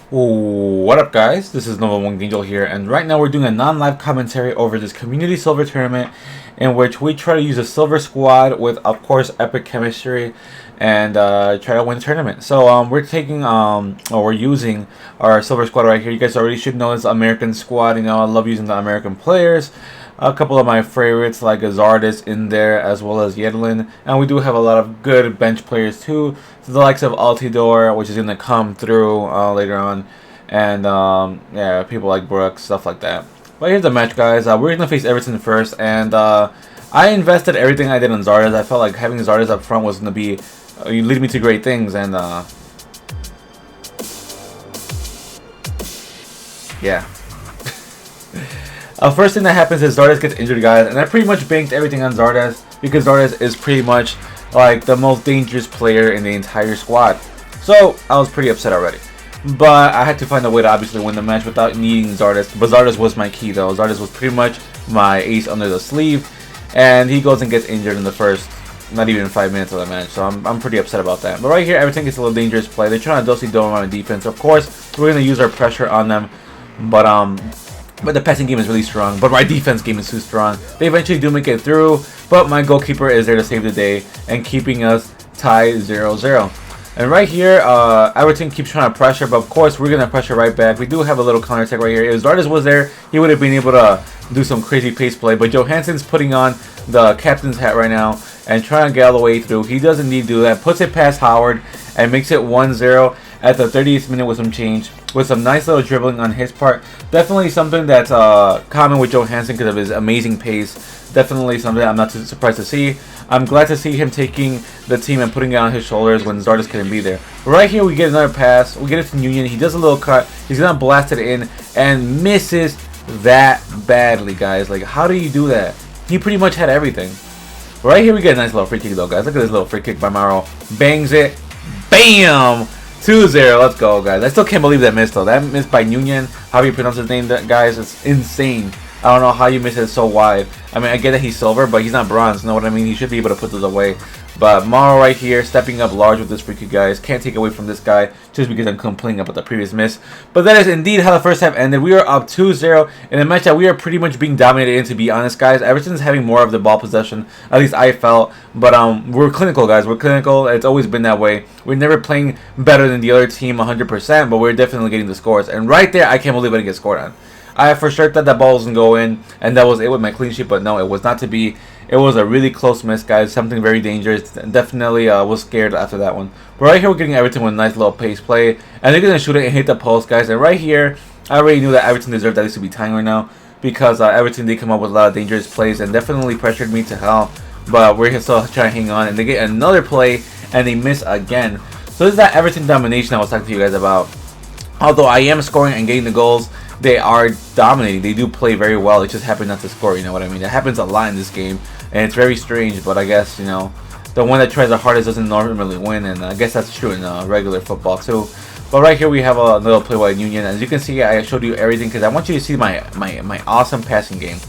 What up, guys? This is Nova One Angel here, and right now we're doing a non-live commentary over this community silver tournament in which we try to use a silver squad with, of course, epic chemistry and try to win the tournament. So we're taking or we're using our silver squad right here. You guys already should know it's American squad. You know, I love using the American players. A couple of my favorites like Zardes in there, as well as Yedlin, and we do have a lot of good bench players too. So the likes of Altidore, which is going to come through later on, and yeah, people like Brooks, stuff like that. But here's the match, guys. We're going to face Everton first, and I invested everything I did on Zardes. I felt like having Zardes up front was going to be lead me to great things, and yeah. First thing that happens is Zardes gets injured, guys, and I pretty much banked everything on Zardes because Zardes is pretty much like the most dangerous player in the entire squad. So I was pretty upset already, but I had to find a way to obviously win the match without needing Zardes. But Zardes was my key, though. Zardes was pretty much my ace under the sleeve, and he goes and gets injured in the first, not even 5 minutes of the match. So I'm pretty upset about that. But right here, everything is a little dangerous play. They're trying to dosey-do on defense. Of course, we're gonna use our pressure on them, but the passing game is really strong. But my defense game is too strong. They eventually do make it through, but my goalkeeper is there to save the day and keeping us tied 0-0. And right here, Everton keeps trying to pressure, but of course we're gonna pressure right back. We do have a little counter attack right here. If Zardes was there, he would have been able to do some crazy pace play. But Johansson's putting on the captain's hat right now and trying to get all the way through. He doesn't need to do that. Puts it past Howard and makes it 1-0 at the 30th minute with some change, with some nice little dribbling on his part. Definitely something that's common with Johansson because of his amazing pace. Definitely something I'm not too surprised to see. I'm glad to see him taking the team and putting it on his shoulders when Zardes couldn't be there. Right here we get another pass. We get it to Union. He does a little cut. He's going to blast it in and misses that badly, guys. Like, how do you do that? He pretty much had everything. Right here we get a nice little free kick, though, guys. Look at this little free kick by Mauro. Bangs it. Bam! 2-0. Let's go, guys. I still can't believe that miss, though. That miss by Union. How do you pronounce his name, guys? It's insane. I don't know how you miss it so wide. I mean, I get that he's silver, but he's not bronze. You know what I mean? He should be able to put those away. But Mauro right here, stepping up large with this free kick, guys. Can't take away from this guy just because I'm complaining about the previous miss. But that is indeed how the first half ended. We are up 2-0 in a match that we are pretty much being dominated in, to be honest, guys. Everton's having more of the ball possession. At least I felt. But we're clinical, guys. We're clinical. It's always been that way. We're never playing better than the other team 100%, but we're definitely getting the scores. And right there, I can't believe I didn't get scored on. I for sure thought that ball wasn't go in, and that was it with my clean sheet, but no, it was not to be. It was a really close miss, guys. Something very dangerous. Definitely was scared after that one. But right here, we're getting Everton with a nice little pace play, and they're going to shoot it and hit the post, guys. And right here, I already knew that Everton deserved at least to be tying right now, because Everton did come up with a lot of dangerous plays and definitely pressured me to hell. But we're still trying to hang on, and they get another play, and they miss again. So this is that Everton domination I was talking to you guys about. Although I am scoring and getting the goals, they are dominating. They do play very well. It just happened not to score, you know what I mean? That happens a lot in this game, and it's very strange, but I guess, you know, the one that tries the hardest doesn't normally win, and I guess that's true in regular football too. But right here we have a little play by Union. As you can see, I showed you everything because I want you to see my awesome passing game.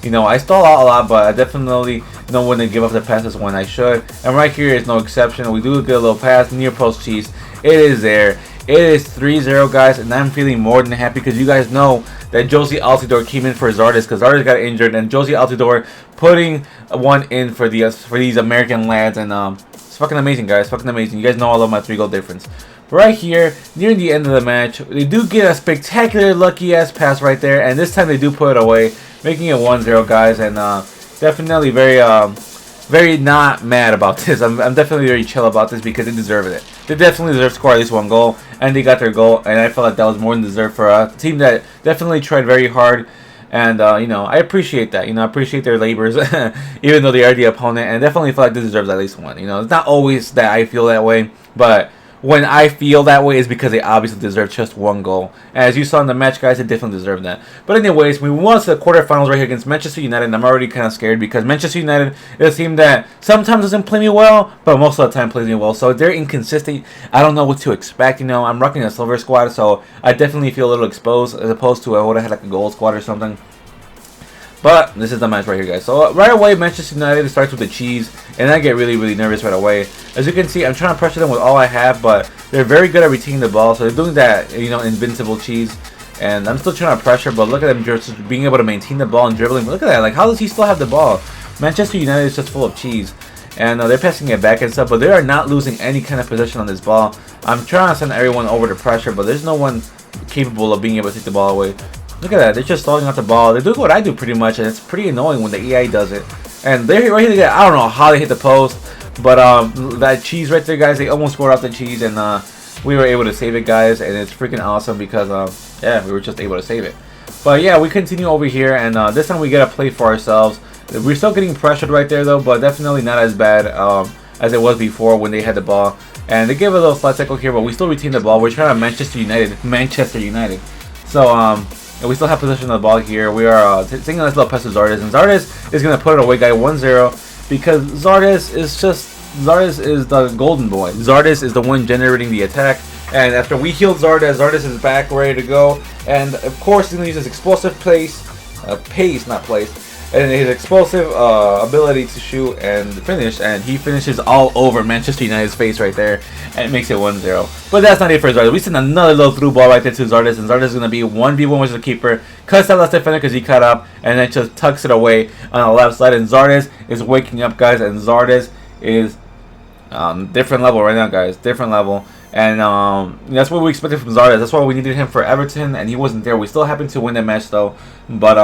You know, I stall out a lot, but I definitely know when to give up the passes when I should. And right here is no exception. We do get a little pass, near post cheese. It is there. It is 3-0, guys, and I'm feeling more than happy because you guys know that Josie Altidore came in for Zardes because Zardes got injured, and Josie Altidore putting one in for these American lads, and it's fucking amazing, guys. Fucking amazing. You guys know I love my 3-goal difference. Right here, near the end of the match, they do get a spectacular lucky-ass pass right there, and this time they do put it away, making it 1-0, guys, and definitely very not mad about this. I'm definitely very chill about this because they deserve it. They definitely deserve to score at least one goal, and they got their goal, and I felt like that was more than deserved for a team that definitely tried very hard. And you know, I appreciate that. You know, I appreciate their labors, even though they are the opponent, and definitely feel like they deserve at least one. You know, it's not always that I feel that way, but when I feel that way is because they obviously deserve just one goal. As you saw in the match, guys, they definitely deserve that. But anyways, we move on to the quarterfinals right here against Manchester United, and I'm already kind of scared because Manchester United is a team that sometimes doesn't play me well, but most of the time plays me well. So they're inconsistent. I don't know what to expect. You know, I'm rocking a silver squad, so I definitely feel a little exposed as opposed to I would have had like a gold squad or something. But this is the match right here, guys. So right away, Manchester United starts with the cheese, and I get really nervous right away. As you can see, I'm trying to pressure them with all I have, but they're very good at retaining the ball. So they're doing that, you know, invincible cheese. And I'm still trying to pressure, but look at them just being able to maintain the ball and dribbling. Look at that. Like, how does he still have the ball? Manchester United is just full of cheese. And they're passing it back and stuff, but they are not losing any kind of possession on this ball. I'm trying to send everyone over to pressure, but there's no one capable of being able to take the ball away. Look at that. They're just stalling out the ball. They're doing what I do pretty much, and it's pretty annoying when the EA does it. And they're right here. I don't know how they hit the post, but that cheese right there, guys, they almost scored off the cheese, and we were able to save it, guys, and it's freaking awesome because, yeah, we were just able to save it. But yeah, we continue over here, and this time we get a play for ourselves. We're still getting pressured right there, though, but definitely not as bad as it was before when they had the ball. And they give a little flat tackle here, but we still retain the ball. We're trying to Manchester United. So, we still have possession of the ball here. We are taking a nice little pass to Zardes, and Zardes is going to put it away, guy, 1-0, because Zardes is the golden boy. Zardes is the one generating the attack, and after we heal Zardes, Zardes is back, ready to go, and of course he's going to use his explosive pace, and his explosive ability to shoot and finish, and he finishes all over Manchester United's face right there, and it makes it 1-0. But that's not it for Zardes. We send another little through ball right there to Zardes, and Zardes is going to be 1v1 with the keeper, cuts that last defender because he cut up, and then just tucks it away on the left side, and Zardes is waking up, guys, and Zardes is different level right now, guys, different level. And that's what we expected from Zardes. That's why we needed him for Everton, and he wasn't there. We still happened to win the match, though, but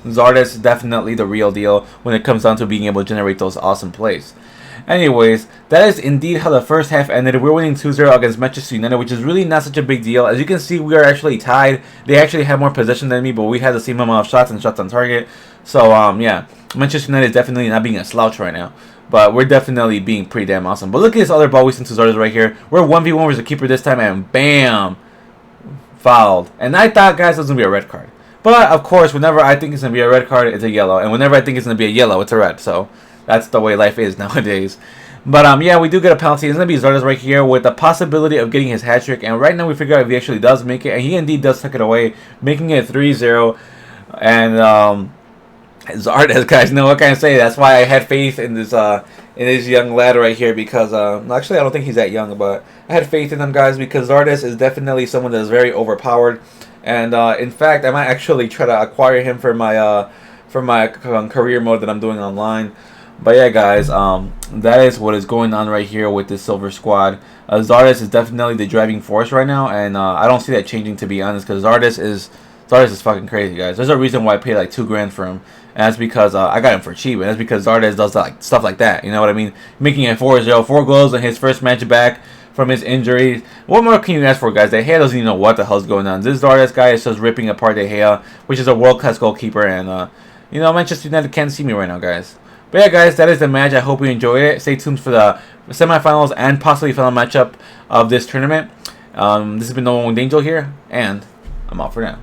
Zardes is definitely the real deal when it comes down to being able to generate those awesome plays. Anyways, that is indeed how the first half ended. We're winning 2-0 against Manchester United, which is really not such a big deal. As you can see, we are actually tied. They actually have more possession than me, but we had the same amount of shots and shots on target. So, yeah, Manchester United is definitely not being a slouch right now. But we're definitely being pretty damn awesome. But look at this other ball we sent to Zardes right here. We're 1v1 with the keeper this time, and bam! Fouled. And I thought, guys, it was going to be a red card. But, of course, whenever I think it's going to be a red card, it's a yellow. And whenever I think it's going to be a yellow, it's a red. So, that's the way life is nowadays. But, yeah, we do get a penalty. It's going to be Zardes right here with the possibility of getting his hat trick. And right now we figure out if he actually does make it. And he indeed does tuck it away, making it 3-0. And, Zardes, guys, you know what can I say? That's why I had faith in this young lad right here, because actually I don't think he's that young, but I had faith in him, guys, because Zardes is definitely someone that is very overpowered, and in fact I might actually try to acquire him for my career mode that I'm doing online. But yeah, guys, that is what is going on right here with this silver squad. Zardes is definitely the driving force right now, and I don't see that changing, to be honest, because Zardes is fucking crazy, guys. There's a reason why I paid like $2 grand for him, and that's because I got him for cheap, and that's because Zardes does like stuff like that. You know what I mean? Making it 4-0, 4 goals in his first match back from his injury. What more can you ask for, guys? De Gea doesn't even know what the hell's going on. This Zardes guy is just ripping apart De Gea, which is a world-class goalkeeper, and you know, Manchester United can't see me right now, guys. But yeah, guys, that is the match. I hope you enjoyed it. Stay tuned for the semifinals and possibly final matchup of this tournament. This has been No One Angel here, and I'm out for now.